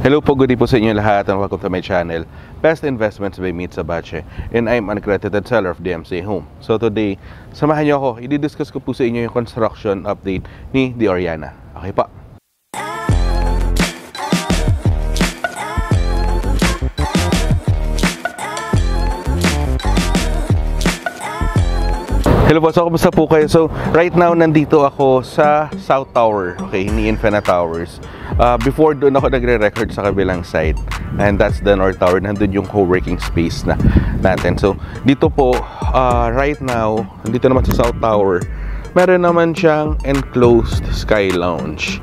Hello po, good day po sa inyo lahat and welcome to my channel, Best Investments by Meet Sabache, and I'm an accredited seller of DMCA Home. So today, samahan niyo ako, i-discuss ko po sa inyo yung construction update ni The Oriana. Okay pa. Hello po, so kumusta po kayo? So right now, nandito ako sa South Tower, okay, ni Infinite Towers. Before doon ako nagre-record sa kabilang side, and that's the North Tower. Nandun yung co-working space na natin. So dito po, right now, dito naman sa South Tower, meron naman siyang enclosed sky lounge.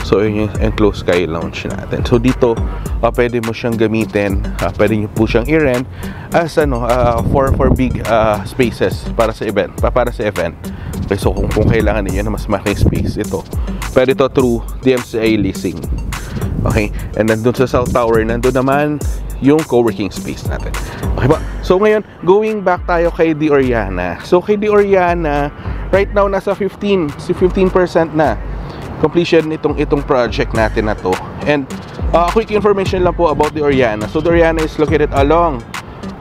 So yun yung enclosed sky lounge natin. So dito, pwede mo siyang gamitin, pwede nyo po siyang i-rent as for big spaces para sa event, Okay, so kung kailangan niyo na mas malaking space, ito pwede ito through DMCA leasing. Okay, and then dun sa South Tower, nandun naman yung co-working space natin. Okay ba? So ngayon, going back tayo kay The Oriana. So kay The Oriana, right now nasa 15% na completion itong project natin na to. And quick information lang po about The Oriana. So The Oriana is located along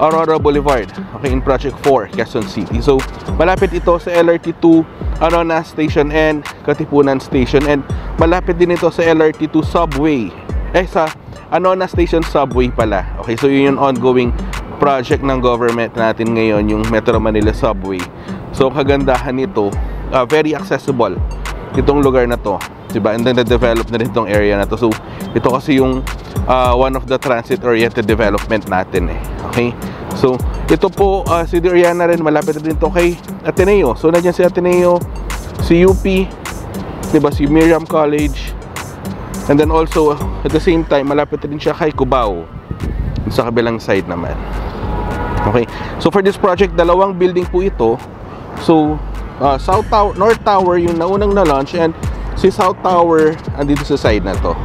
Aurora Boulevard, okay, in Project 4, Quezon City. So malapit ito sa LRT2 Arona Station and Katipunan Station, and malapit din ito sa LRT2 Subway, sa Anona Station Subway pala. Okay, so yun yung ongoing project ng government natin ngayon, yung Metro Manila Subway. So kagandahan nito, very accessible itong lugar na to, diba? And then na-develop na rin itong area na to. So ito kasi yung one of the transit-oriented development natin Okay, so ito po, si The Oriana rin, malapit na din ito kay Ateneo. So nandiyan si Ateneo, si UP, diba, si Miriam College, and then also at the same time malapit na din siya kay Cubao sa kabilang side naman. Okay, so for this project, dalawang building po ito. So North Tower yung naunang na-launch, and si South Tower andito sa side na to.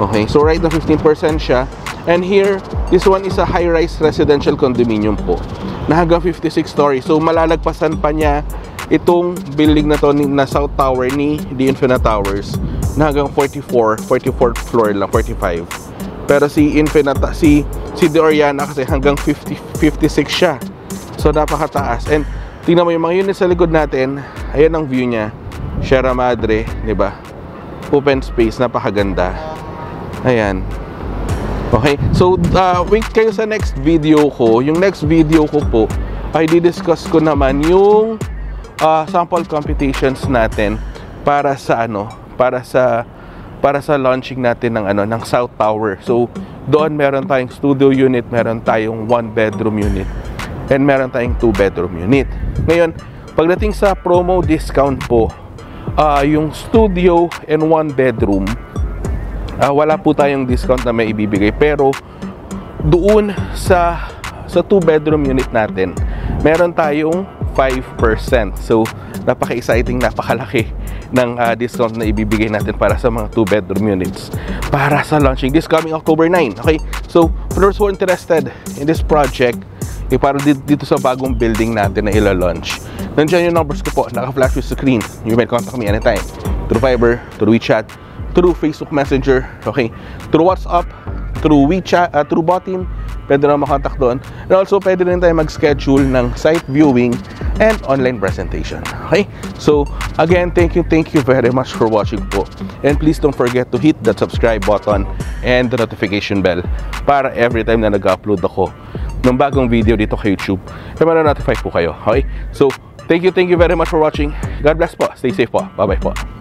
Okay, so right na 15% siya. And here, this one is a high-rise residential condominium po na hanggang 56 stories. So malalagpasan pa niya itong building na to na South Tower ni The Infinite Towers na hanggang 44th floor lang, 45. Pero si The Oriana kasi hanggang 56 siya. So napakataas. And tingnan mo yung mga units sa likod natin. Ayan ang view niya. Sierra Madre, di ba? Open space, napakaganda. Ayan. Okay, so wait kayo sa next video ko. Yung next video ko po ay di-discuss ko naman yung sample computations natin para sa para sa launching natin ng South Tower. So doon meron tayong studio unit, meron tayong 1-bedroom unit, and meron tayong 2-bedroom unit. Ngayon, pagdating sa promo discount po, yung studio and 1-bedroom, wala po tayong discount na may ibibigay. Pero doon sa 2-bedroom unit natin, meron tayong 5%. So napaka-exciting, napakalaki ng discount na ibibigay natin para sa mga 2-bedroom units para sa launching this coming October 9. Okay, so for those who are interested in this project, para dito sa bagong building natin na ila-launch, nandiyan yung numbers ko po, naka-flash yung screen. You may contact me anytime through Viber, through WeChat, through Facebook Messenger, okay, through WhatsApp, through WeChat, through Botim, pwede na makontak doon. And also, pwede rin tayo mag-schedule ng site viewing and online presentation. Okay? So, again, thank you very much for watching po. And please don't forget to hit that subscribe button and the notification bell para every time na nag-upload ako ng bagong video dito kay YouTube, ay ma-notify po kayo. Okay? So, thank you very much for watching. God bless po. Stay safe po. Bye-bye po.